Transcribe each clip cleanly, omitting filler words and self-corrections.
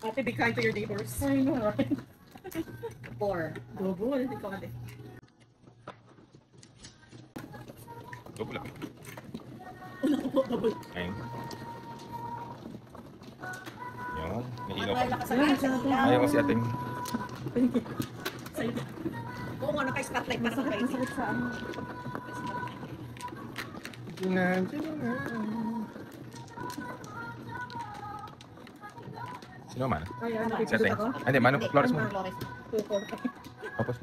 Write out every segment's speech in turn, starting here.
Ate, be kind to your neighbors. I know, right? 4. Double, ikaw ate. Double lang. Double. Ayun. Yun. May ilaw Manuel, pa. nakasabi sa ilaw. Ayaw kasi ating Sa'yo. Oo nga, naka-spotlight pa naman kayo. Sakit sa ano. Sino man? Ay, ano, Setting. ako? Hindi, Manu, Flores mo. Flores. 2, 4. Tapos,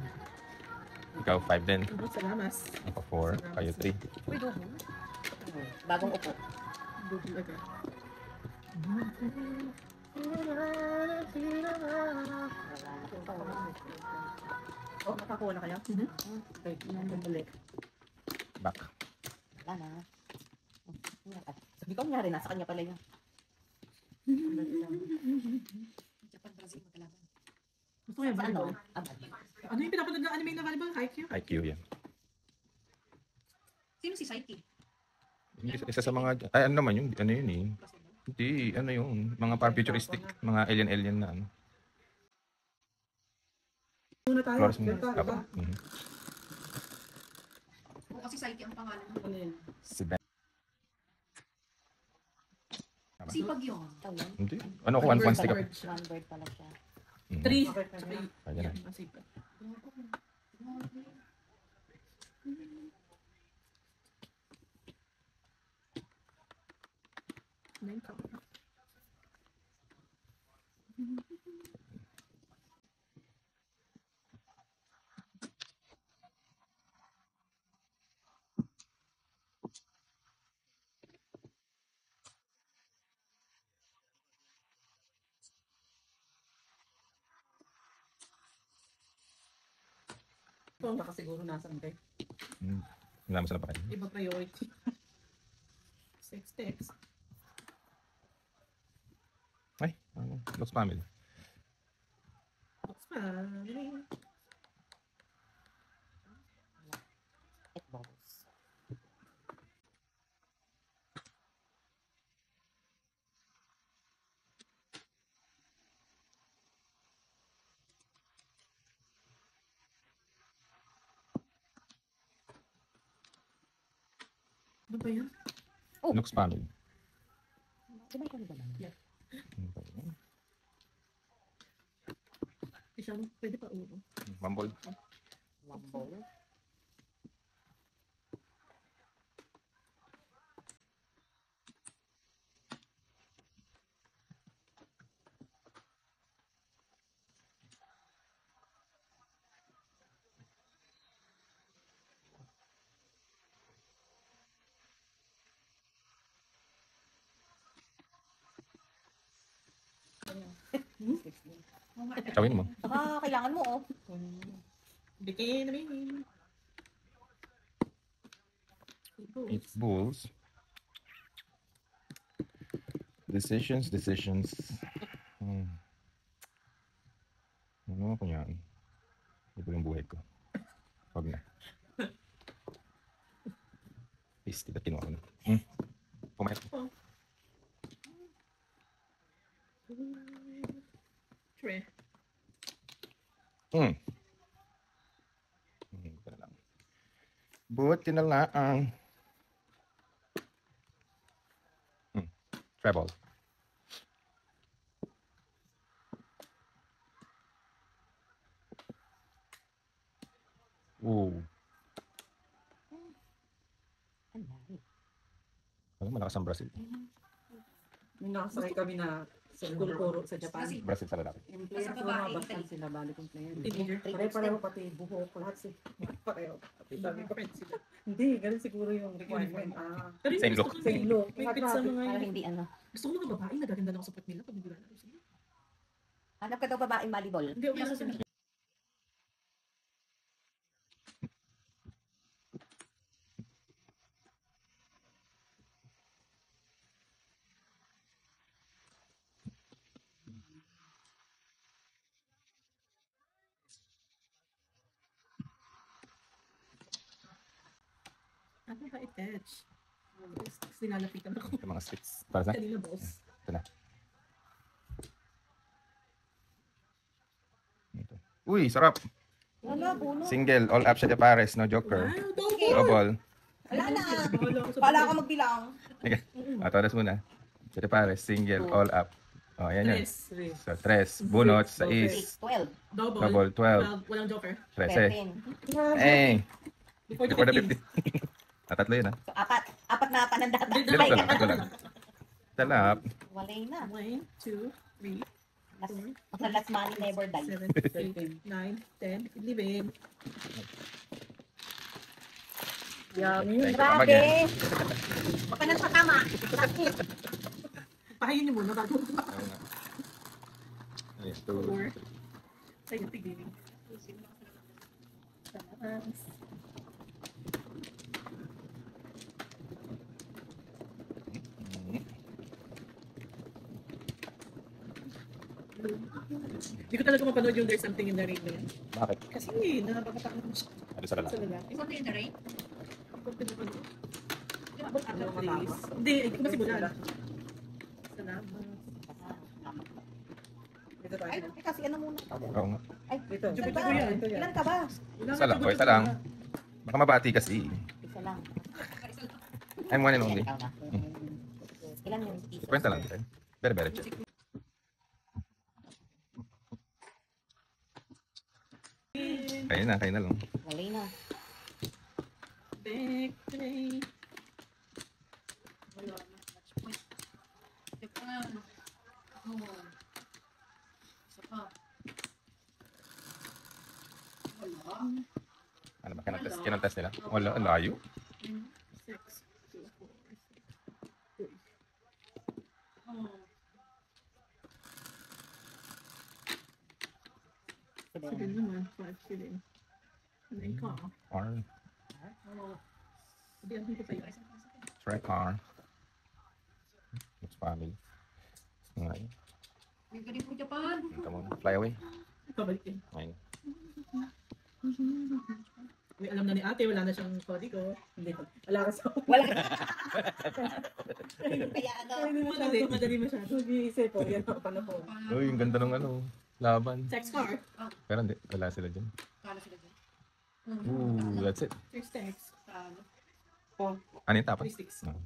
ikaw 5 din. Salamat. Ako 4, kayo 3. Uy, double. Bagong upo. Double agad. Oh, nakakuha na kayo? Okay, balik. Back. Wala na. Sabi ko, nangyari, nasa kanya pala yun. Japan, Brazil, magkalaban. Gusto ko yung Sa ano? volleyball. Ano yung pinapanood na anime na volleyball? IQ? IQ yan. Sino si Saiki? Isa sa mga, ay ano naman yun, ano yun eh. Hindi, ano yun, mga parang futuristic, mga alien na ano. Muna tayo. Flores mo. Ganito, Apo. diba? Kasi Saiki ang pangalan. Ano yun? Si Ben. Tama? Sipag yun. Hindi. Ano ko, one stick up. One word pala siya. 3. Ayan na. Baka siguro nasaan kayo. Wala mo sa napakain. Iba priority. Sex text. Ay, ano, Lux Family. Box family. It balls. Ano ba yan? Lux Family. Di ba ikaw ba naman? Di siya, pwede pa ulo. Bumble. Wambol. Tawin mo. Baka kailangan mo, oh. Bikin namin. It's bulls. Decisions. Ano ako yan? Ito yung buhay ko. Huwag na. Please, tidak kinuha ko na. Pumayat. Tre. Buti na lang. Treble. Ooh. Ano, malakas ang Brazil. May nakasakay kami na sa Gulkoro sa Japan. Brazil sa lalaki. Yung player ko na basta sila balik yung player. Teenager. Pare-pareho pati buhok lahat si pareho. Sabi ko, friends sila. Hindi, ganun siguro yung requirement. Pero yung Same gusto look. ko, Same look. May fit sa mga Parang hindi ano. Gusto ko mga babae, nagaganda na ako sa puwet nila pag nagulala ko sila. Hanap ka daw babaeng volleyball. Hindi, okay sa sila. Ano ba i-touch? Sinalapitan ako. Yung mga sticks. Para sa? Kanina boss. Ito na. Uy, sarap. Wala, puno. Single, all up siya pares, no joker. Wow, double. Double. Wala na. Bahala ako sa Pala double. ako magbilang. Todas muna. Siya pares, single, all up. Oh, ayan yun. Tres. So, 3, bunot, 6, 12. Double. double, 12, Walang joker. 13. 13. Eh, Before before the 15. 50. Tatlo yun, ha? So, apat na panandata. Ito lang, ito lang. Talap. Walay na. 1, 2, 3, Ang last money never die. 7, 8, 9, 10, 11. Yummy. Thank you, Mama Grabe. Gen. Baka nang patama. Pahayin niyo muna bago. Oo nga. Ayun, 2. 4. Ay, tigilin. Hindi ko talaga mapanood yung There's Something in the Rain na yan. Bakit? Kasi nakakapakita ko siya Ano sa lalaki? sa lalaki. Is something in the rain? Kung pinapanood. Abot ata, please. Hindi, ay, kasi bulan. Salamat. Dito tayo. Ay, kasi ano muna. Oo nga. Ay, Dito. ilan Jugo-jugo ba? yan. Ito yan. Ilan ka ba? Wala Isa lang, nga, isa lang. Baka mabati kasi. Isa lang. I'm one and only. Ikaw na. Ilan yung piso? Kwenta lang din. Very, very cheap. Kayo na lang. Walay na. Victory. Ano ba? Kinontes nila? Wala, layo. 6, 2, 4, 3. Sabi naman, 5 shilling. Ano yung car? Or, Sabi ang dito sa'yo. try car. It's family. Ngayon. Punta mo. Fly away. Pabalik yun. Ngayon. May alam na ni ate, wala na siyang kodigo. Hindi. Wala ka sa... Wala. Kaya ano. Madali masyado. Mag-iisip po. Yan ang panahon. Uy, ang ganda ng laban. Sex car. Pero hindi, wala sila dyan. Ooh, that's it. Sex. Ano yung tapat? 3 sticks. No.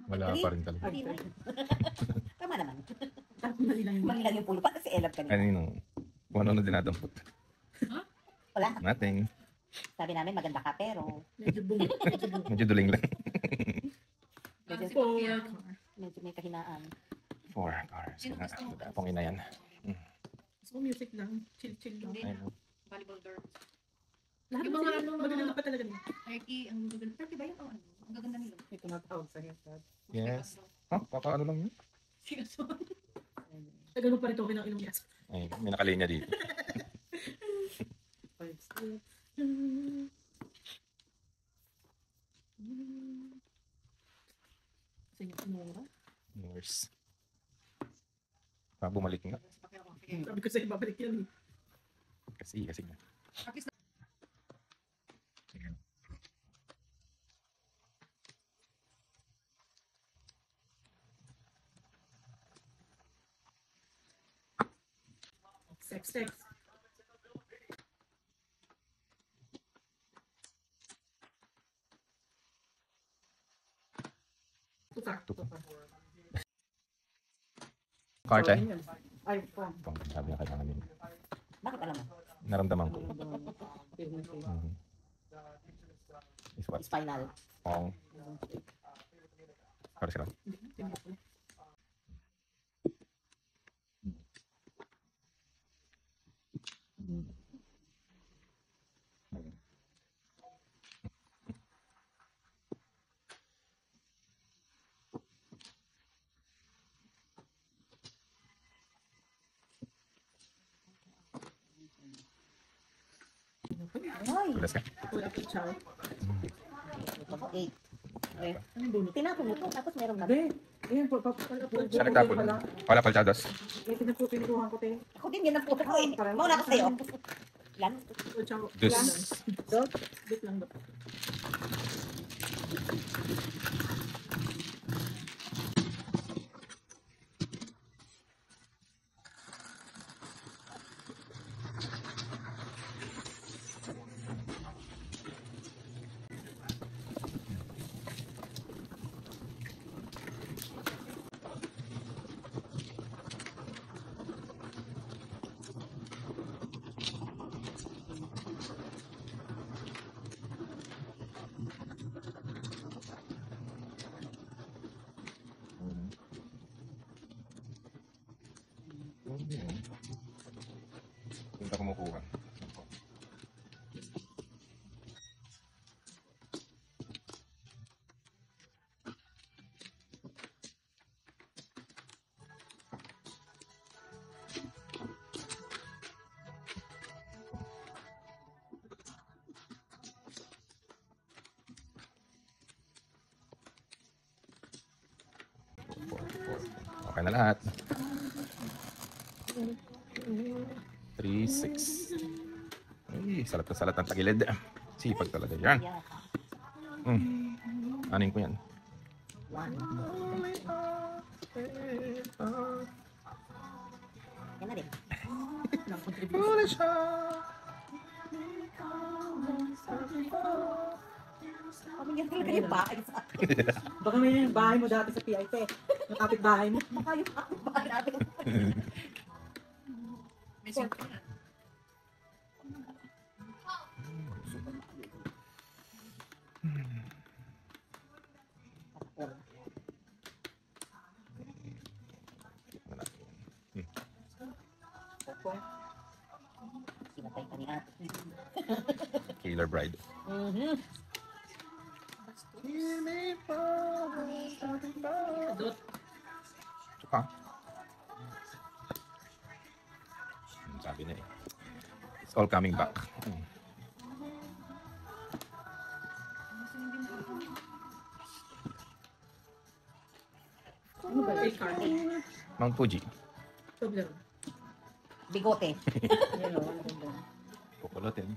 Wala pa rin talaga. Hindi na. Tama naman. Mali lang yung Mali lang yung pulo. Para si Elab kanina. Ano yun? Kung ano na dinadampot. Wala. Nothing. Sabi namin maganda ka pero medyo boom. Medyo duling lang. medyo, 4 car. medyo may kahinaan. 4 cars. Wala pong ina yan. So music lang. Chill lang. Ayun. Volleyball door. Lahat Yung ng mga mga ano, magaganda pa talaga nila. Turkey, ang gaganda. Turkey ba yun? O ano? Ang gaganda nila. May tumatawag sa haircut. Yes. Huh? Kaka ano lang yun? Seryoso. Tagano pa rin ito ng ilong yas. Ay, may nakalinya dito. 5 sticks. Sige, ano? Nurse. Bumalik nga. Sabi ko sa'yo, babalik yan eh. Kasi nga. Sex. Tukar. Car tayo? Ay, pa. Sabi na kailangan yun. Bakit alam mo? Naramdaman ko. Feel na feel. Mhm. Is what? Spinal. Oo. Para sila. Ay, Tulas ka? Wala po, chow. 8. Eh, Anong bunot? tinapon mo to, tapos meron na. Hindi. Ayan po. Siya nagtapon. Wala palchados. Pinukuhan ko tayo. Ako din, yan ang puto ko eh. Mauna ko sa'yo. Ilan? Oh, chow. Dus. Bit lang ba? Hindi ka kumukuha. Okay na lahat. 3-6. Ay, salat na salat ng tagilid. Sipag talaga yan. Yeah. Anin ko yan. 1. Yan na din. Kami yan talaga yung bahay sa akin. Baka may yung bahay mo dati sa PIP. Yung kapit-bahay mo. Baka yung bahay natin. May singko na. Sinatay ka ni ate. Killer Bride. Dot. Tsaka. Sabi na eh. It's all coming back. Ano ba? 8 card. Mount Fuji. Problem. Bigote. Yan o, ang ganda. Pupulutin.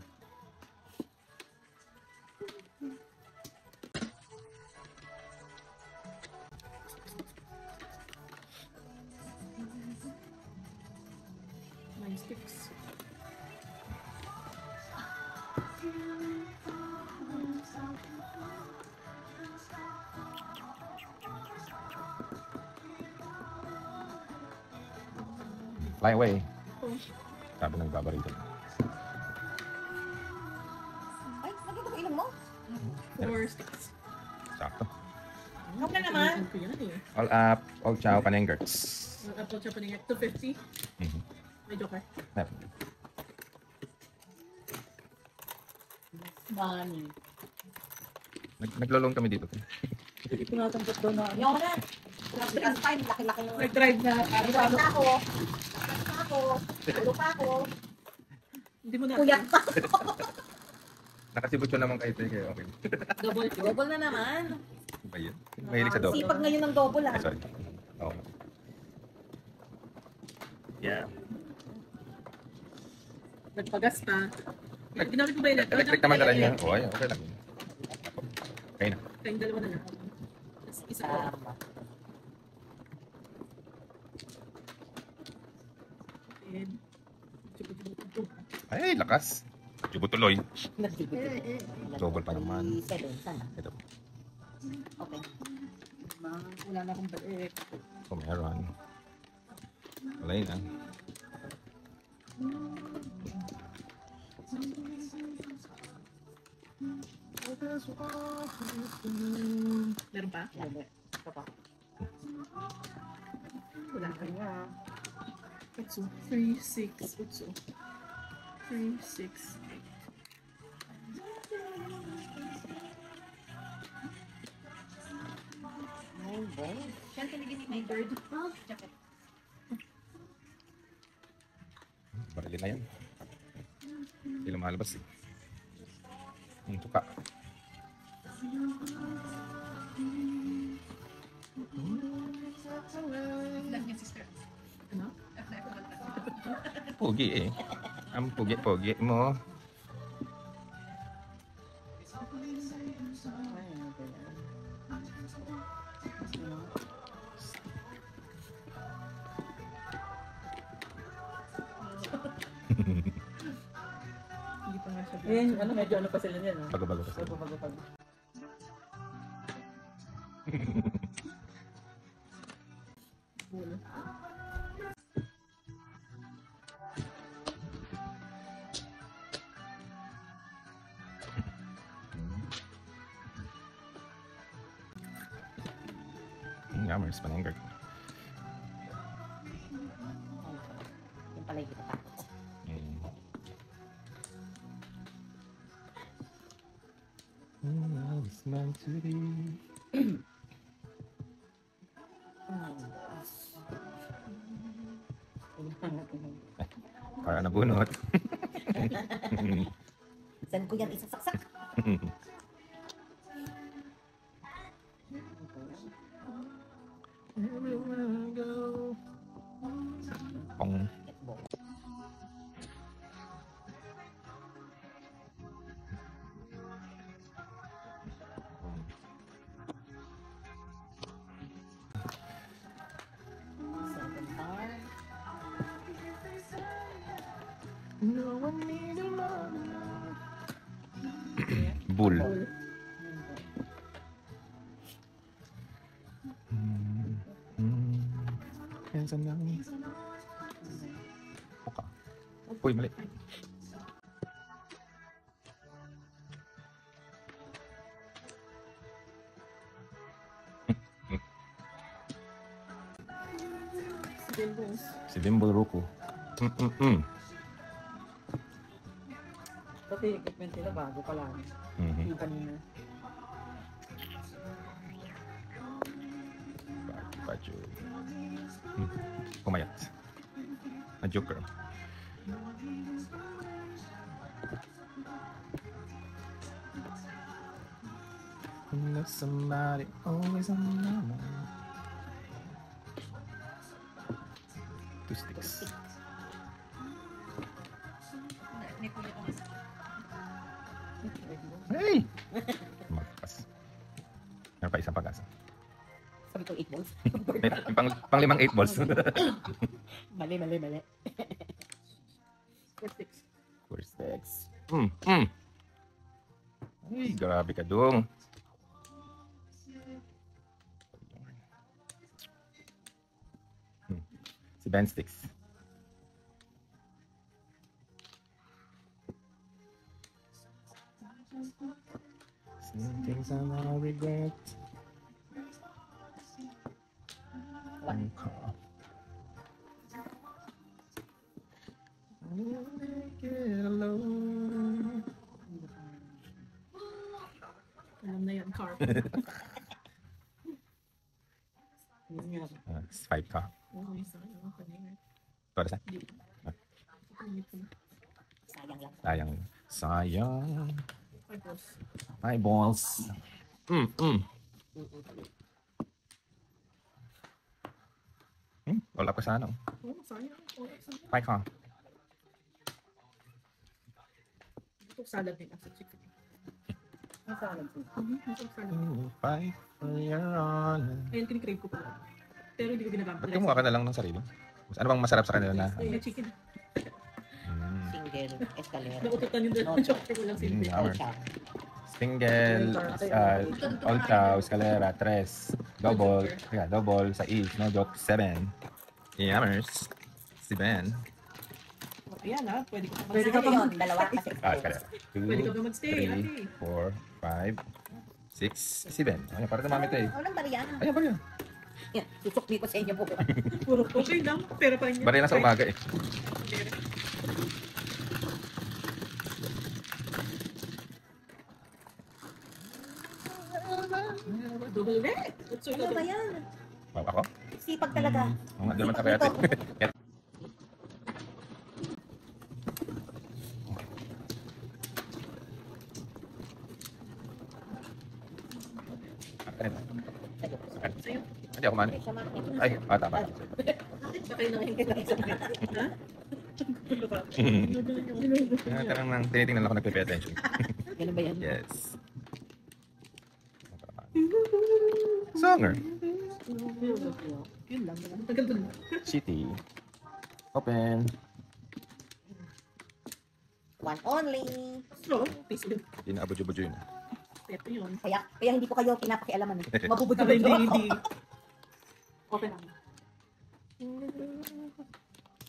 Nine sticks. Fly away. Sabi ng babarito. Ay, nagito ko ilong mo. 4 sticks. Sakto. Ano na naman? Ano ko yan eh. All up, all chow, panengerts. Ang apple siya pa niya. 250. May joker. Money. Naglolong kami dito. Tinatanggap daw na ano. Yung na. Last time, laki-laki yung... Nag-drive na. Nag-drive na ako. Nag-drive na ako. Ulo pa ako. Hindi mo na. Puyat pa. Nakasibot yun naman kayo. Kaya okay. Double. Double na naman. Ba yun? Mahilig sa double. Sipag ngayon ng double ah. Ay, sorry. Oo. Yeah. Nagpagas pa. Ginamit mo ba yun? Electric naman na niya. Oo, okay lang. Okay na. Kayong dalawa na lang. Tapos isa ko. Tama. And... Ay, lakas. Jubo tuloy. Nagtipid. Double pa naman. 7, sana. Ito. Okay. Wala na akong balik. Kung meron. Wala yun ah. Meron pa? Ito pa. Wala ka nga. Utsu. 3, 6. Utsu. 3, 6. Nine balls. Siya talaga ni my bird. Jacket. Barili na yan. Hindi lumalabas eh. Yung tuka. Love niya sister. Ano? Pugi eh. Ang pugi-pugi mo. Hindi pa nga siya. Ayan, ano, medyo ano pa sila niyan. No? Bago-bago kasi. Bago-bago. Bulo. Yammers, panenggert. pala yung itatakot ko. It's meant to be. Para nabunot. Saan ko yan isasaksak? Everywhere I go. Pong. Second bar. No one needs a love. Bull. Pensa lang. Oka. Uy, mali. Si Bimbo Ruku. Pati equipment nila bago pa lang. Yung kanina. Baju. Pumayat. Na Joker. There's somebody always on my mind. 2 sticks. May kulit ako sa Hey! Magpas. Meron pa isang pag-asa. Sabi ko 8 balls. May pang 8 balls. Mali. 4 sticks. 4 sticks. Ay, grabe ka dong. Si Ben Sticks. Some things I now regret. One. I'll make it alone. Alam na yan, car. Yun nga. 5 ka. Oo, isa. Ano kanina? Para sa? Hindi. Hindi ko na. Sayang lang. Sayang. Sayang. 5 balls. 5 balls. Wala pa sana. Oo, sayang. Oo, sayang. 5 ka. Ito salad din sa chicken. Ang salad po. Ito salad. Fight for your honor. Ayun, kinikrave ko pala. Pero hindi ko ginagamit. Ba't kumuha ka na lang ng sarili? Ano bang masarap sa kanila na? May chicken. Single escalera. Naututan yung dalawang chocolate ko lang silbi. Hour. Siya. Single, all cow, escalera, 3, double, double, sa each, no joke, 7. Yammers. Si Ben. Ayan ha, pwede ko Pwede ka Ano yun? Dalawa kasi. Escalera. Pwede ka 2, ba magstay, 3, ate? 4, 5, 6, si Ben. Ayan, para tumami ito eh. Walang bariya. Ayan, bariya. Yan, susukli ko sa inyo po. Puro okay lang, pero pa rin. Bariya na sa umaga eh. Double deck. So, Ano ba yan? Wow, ako? Sipag talaga. Oo nga, di naman sa kaya ate. Sa'yo. Hindi ako man. Siya man. Ay, tama. Sakay na ngayon kailangan sa mga. Ha? Tarang nang tinitingnan ako nagpe-pay attention. Ganun ba yan? Yes. Songer. Yun lang. Tagal dun. City. Open. One only. So, taste din. Hindi na abudyo-budyo yun. Ito yun. Kaya hindi ko kayo pinapakialaman eh. Sabi Mabubudyo hindi. Okay lang.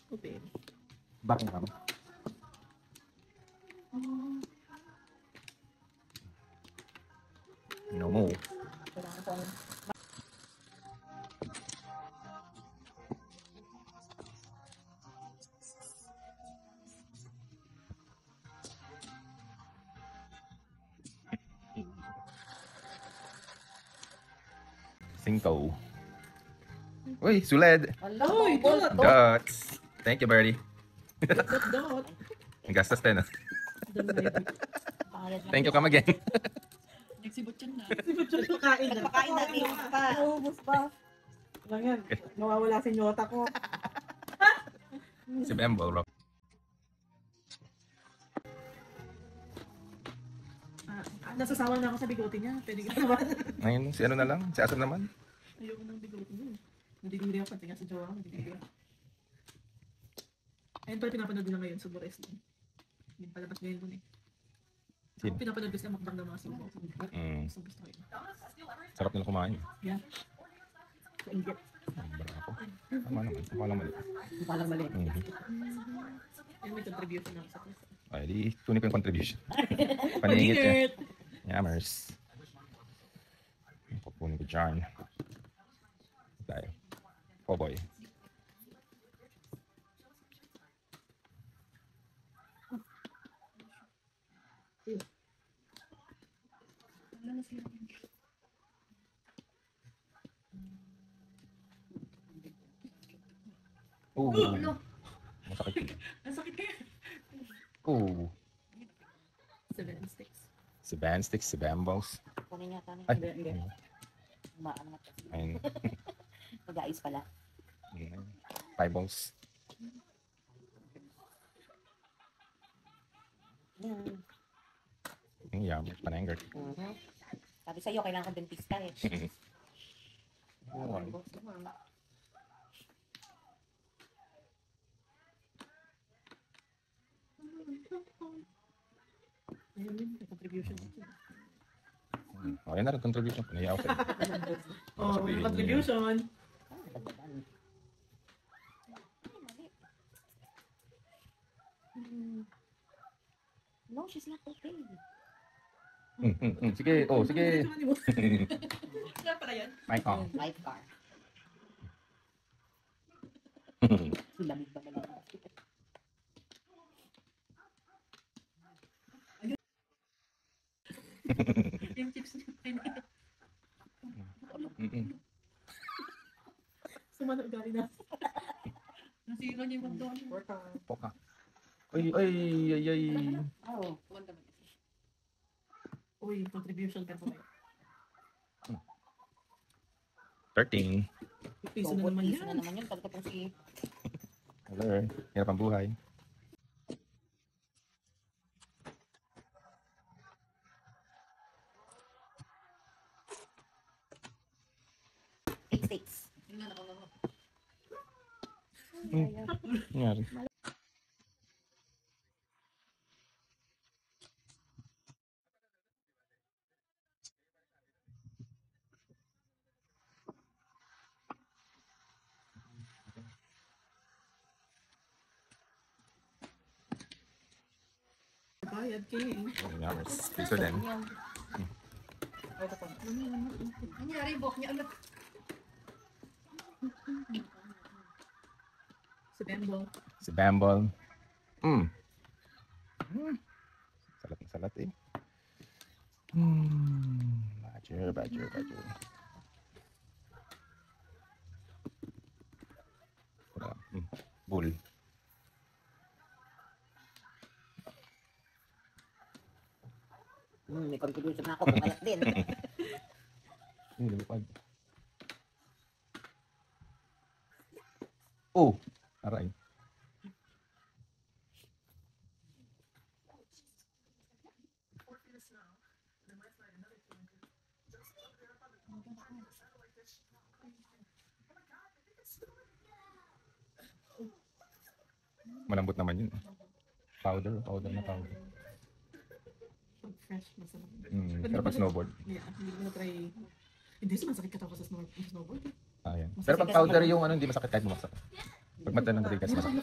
Okay. Bakit naman? No more. Kailangan ko. 5. Uy, suled. Wala, Uy, double dot. to. Dots. Thank you, Birdie. Dot. Ang gastos din. ah. Bayad lang. Thank you, come again. Nagsibot yun na. Pagkain na. Pagkain natin pa. Ubus pa. Lang yan. Nawawala si Nyota ko. Si Bembo, Rock. Nasasawa na ako sa bigote niya. Pwede ka naman. Ngayon, si ano na lang? Si Asan naman? Ayoko ng bigote niya. Nadidiri ako. Pati nga sa jowa ko. Nadidiri ako. Ayun pala pinapanood nila ngayon. Subo wrestling. Yung palabas ngayon dun eh. Sino? Ako pinapanood ko sila makbang ng mga subo. Gusto ko yun. Sarap nila kumain. Yeah. Kaingit. Bravo. Tama naman. Ako lang mali. Walang mali. Yung may contribution ako sa klase. Ay, di tunin ko yung contribution. Paningit niya. Yammers. Pupunin ko dyan. Tayo. Oh boy. Wala na sila. Ooh. Masakit. Ang sakit kaya. Ooh. 7 sticks. Si Bandsticks, si Bambos. Kunin niya tayo. Ay. Umaan naman. Ayun. Pag-aayos pala. 5 balls. Yan. Yammers. Pananger. Sabi sa'yo, kailangan kang dentista eh. Oh, Ayun yun. May contribution ako. oh, yan na rin contribution. Panayaw ko. Oh, Sabihin niya. contribution. No, she's not okay. Sige. Oh, sige. Kaya pala yan. Mike on. Life car. Lamig ba naman? Yung chips niya. Sumano ugali na. Nasira niya yung magdoon. Poka. Ay, ay, ay, ay. Oh. Wanda ba? Uy, contribution ka pa. 13. Piso na naman Piso na yan. naman yun. Talaga pong si... Hello. Hirap ang buhay. Eight sticks. Yun nga nakalaro. Nangyari. Bayad, king. Yammers. Piso din. Nangyari, buhok niya alam. Si Bembo. Si Bambol. Salat na salat eh. Badger, badger, badger. Wala. Bull. May contribution na ako. Pumayat din. Lumipad. Oh! Aray. Malambot naman yun. Powder na powder. Pag fresh, masarap. Pero pag snowboard. Yeah, hindi ko na-try. Hindi, sumasakit ka tapos sa snowboard. Ayan. Pero pag powder yung ano, hindi masakit kahit bumaksak. Pag mata ng rigas, masakit.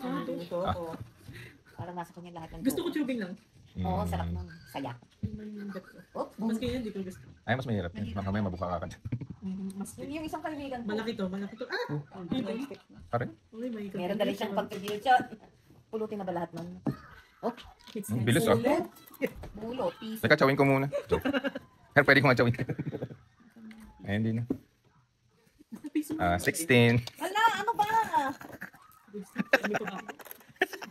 Parang nasa kanya lahat ng Gusto ko tubing lang. Oo, sarap nun. Saya. Oh, Mas kaya hindi ko gusto. Ay, mas mahirap yun. Baka may mabuka ka ka. Mas yung isang kaibigan ko. malaki to, malaki to. Ah! Pare? Uy, may Meron dali siyang contribution. Pulutin na ba lahat nun? Oh, Bilis ah. mulo, piso. Teka, chawin ko muna. Joke. Pero pwede ko nga chawin. Ayun din. piso. 16. Ala, ano ba? Ano pa ba?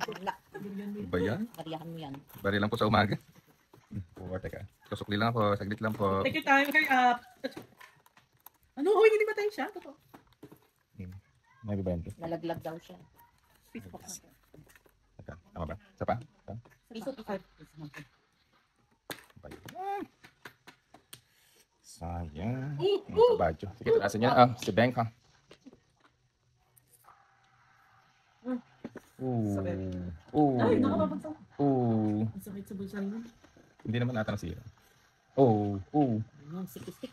Wala. Ano ba yan? Kariyahan mo yan. Bari lang po sa umaga. Teka. Susukli lang po. Saglit lang po. Take your time, hurry up. Ano? Uy, hindi ba tayo siya? Totoo. May bibenta. Nalaglag daw siya. Piso pa. Teka. Tama ba? Isa pa? Isa? Piso, piso. Ba yan? Sayang. Oo! Kabadyo. Sige, tarasin niya. Ah, si Beng ha. Ooh. Ooh. Ay, nakababagsak. Ooh. Ang sakit sa bulsa mo. Hindi naman nata nasira. Oh. Ooh. Yung 66.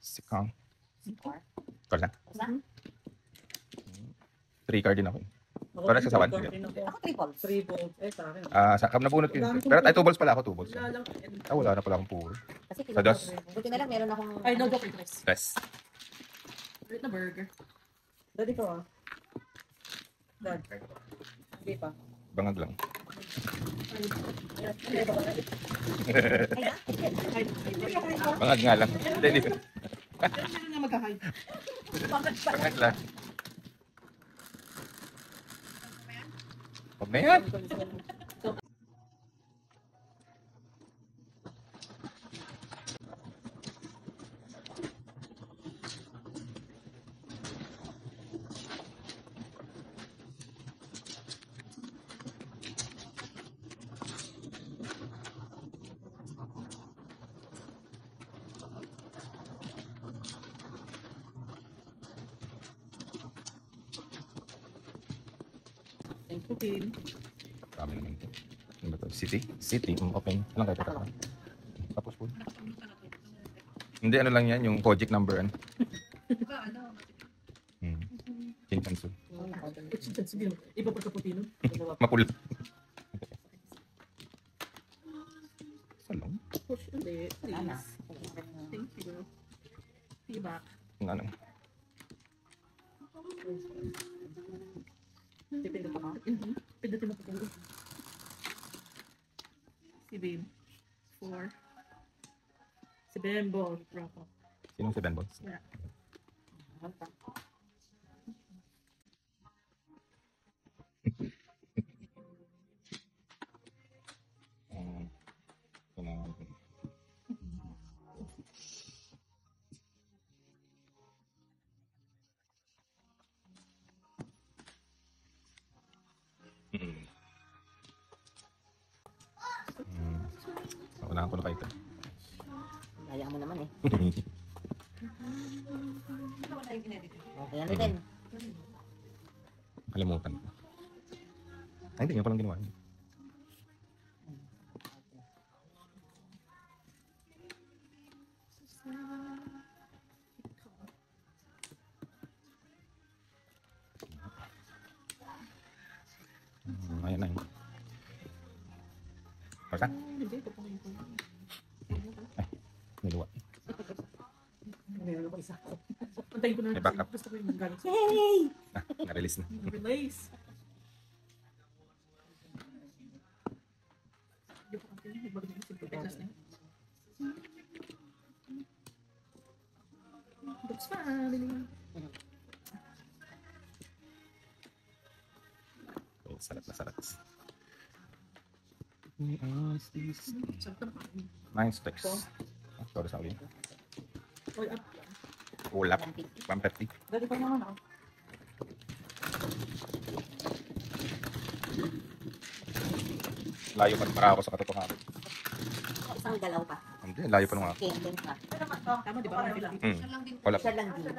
Sikang. Score. Call na. Isa? 3 card din ako. Para sa sawan. Ako triples. 3 balls. Sa akin. Sa nabunot ko yun. Pero ay 2 balls pala ako. 2 balls. Wala lang. Wala na pala akong pool. Kasi Sa dos. buti na lang meron akong... Ay, no joke interest. Stress. Ulit na burger. Dad, ikaw ah. Dad. Hindi pa. Bangag lang. Ay, na? Ay, Bangag nga lang. Hindi. meron na mag-hide. Bangag lang. Huwag na yan. Okay. Dami naman ito. Ano ba ito? City? City. Open. Ilang kayo ito? Tapos po. Hindi, ano lang yan. Yung project number. Ano? Shinkansu. Sige, iba pagkaputi nun. Mapula. Salong. Push ulit, Wala na. please. Thank you. Feedback. Ano? Depende pa ka. Pindutin mo pa kung si Babe. 4. Si Bembo. Bravo. Sinong si Ben Bones? Yeah. Unahan ko na kayo ito. Kaya mo naman eh. Okay, ano din? Kalimutan ko. Ay, hindi. Yan palang ginawa. Ayan na yun. Basta? Hindi, papakin ko. Niluwa. Meron pa isa. Antayin ko na. May backup. Gusto ko yung galing. Yay! Na-release na. Release. Hindi ko kantin. Nagbagay na yung Texas na yun. Dukes family. Oh, salat na salat. Sarap na kain. 9 sticks. Sorry, sorry. All up. Ulap. 150. Dad, ikaw naman ako. Layo pa rin para ako sa katotohanan. Isang galaw pa. Hindi, layo pa nung ako. Okay, okay pa. Tama, di ba? Ulap. Isa lang din.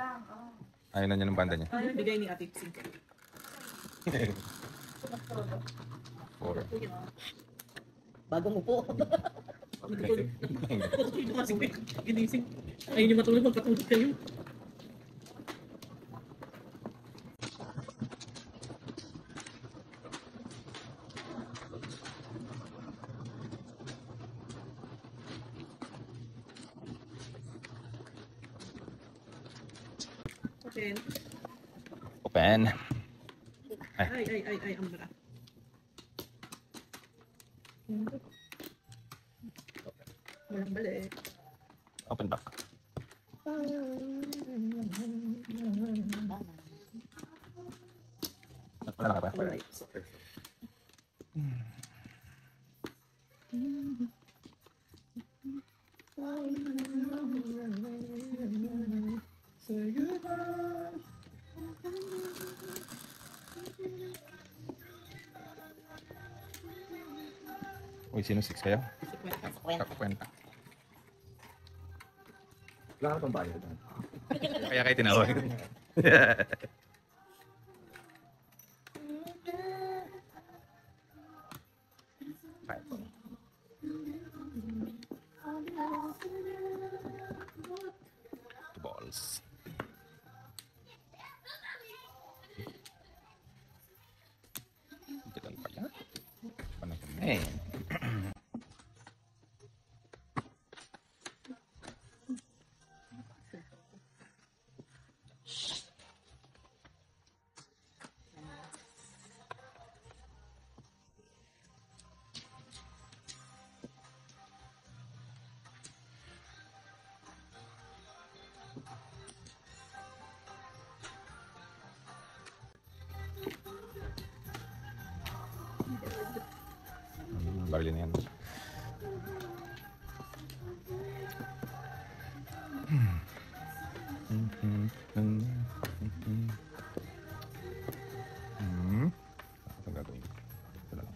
Ayaw na niya ng banda niya. Bigay ni Ate Sing. 4. Bago mo po. Ginising. Ayun yung matulog, magpatulog kayo. Open. Open. Ay, ambra. Walang balik. Open back. Wala ka pa? Alright. Say goodbye. Uy, sino 6 kayo? Sa kwenta. Kakwenta. Wala ka pang bayad. Kaya kayo tinawag. Two balls. Diyan pala. Paano kami? Barili na yan. Ano gagawin? Ito na lang.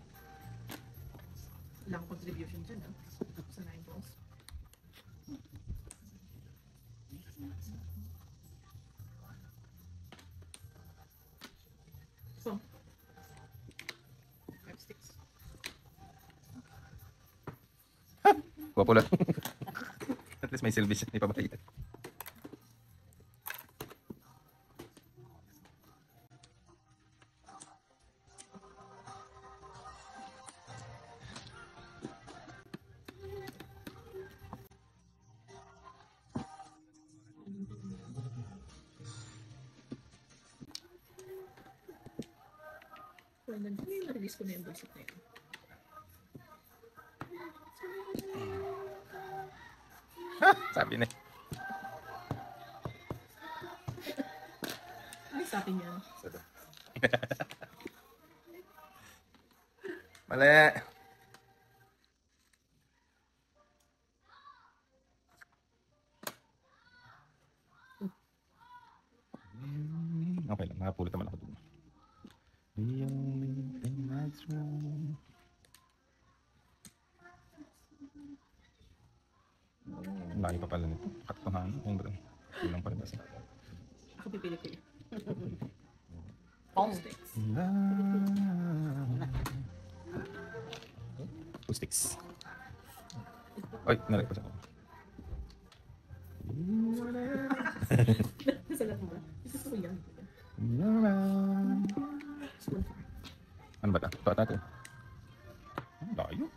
Wala akong contribution dyan, ah. Sa 9 balls. So, 5 sticks. Guwapo lang. At least may silbi siya. May pabayad. So, na-release ko na yung bullshit na yun. Sabi na. Ay, sa akin yan. Mali. Okay lang, nakapulot naman ako dun. The only thing that's wrong. Lagi pa pala nito. Katuhan. Ayun ba? Kulang pa rin kasi. Ako pipili ko yun. Pong. Sticks. Two sticks. Ay, nalagpas ako. Nasalat mo ba? Ito ko yan. Ano ba ito? Ito ito. Ang layo.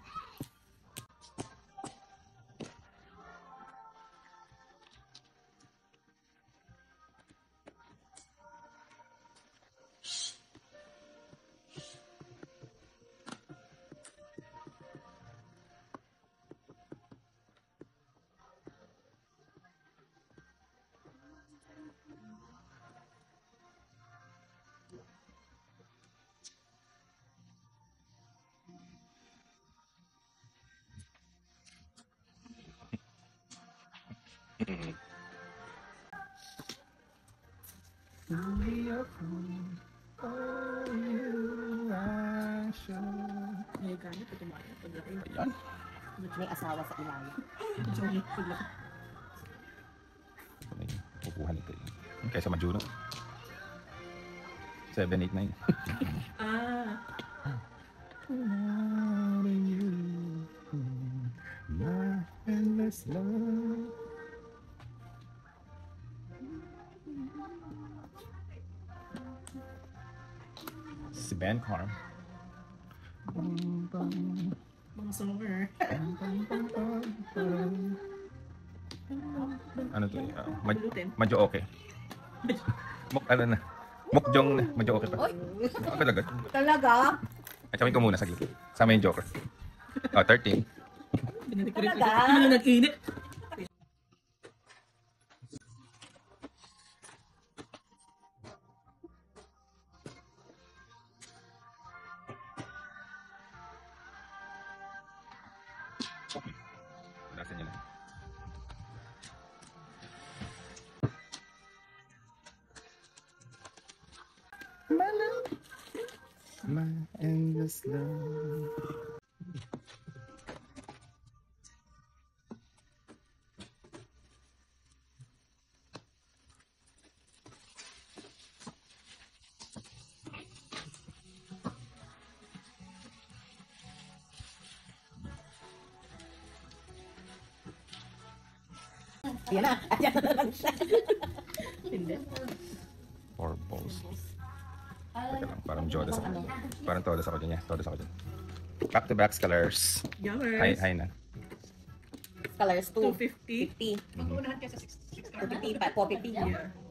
May ganit ito mga paglaki. Ayan. May asawa sa ilalim. Joke, paglaki. Ito na yung pupuhan nito yun. Kaysa Majuro. 7, 8, 9. Ah, Endless love. Si Ben Carm. mga summer. Ano to? Bulutin. Medyo okay. Ano na? Mukjong na. Medyo okay pa. Oy! Agad-agad. Talaga? At sabihin ko muna saglit. Sama yung Joker. Oh, 13. Talaga? Ano na nag-init? Lasan niya lang. My endless love. Ayan na. Ayan na lang siya. Hindi. Or balls. Teka lang, parang Jodas ako. Parang Todas ako dyan. Yeah, Todas ako dyan. Back to back colors. Yummers. Hi na. Colors 2. 250. 50. Mag-uunahan kayo sa 6. 250 pa. 450. Yeah.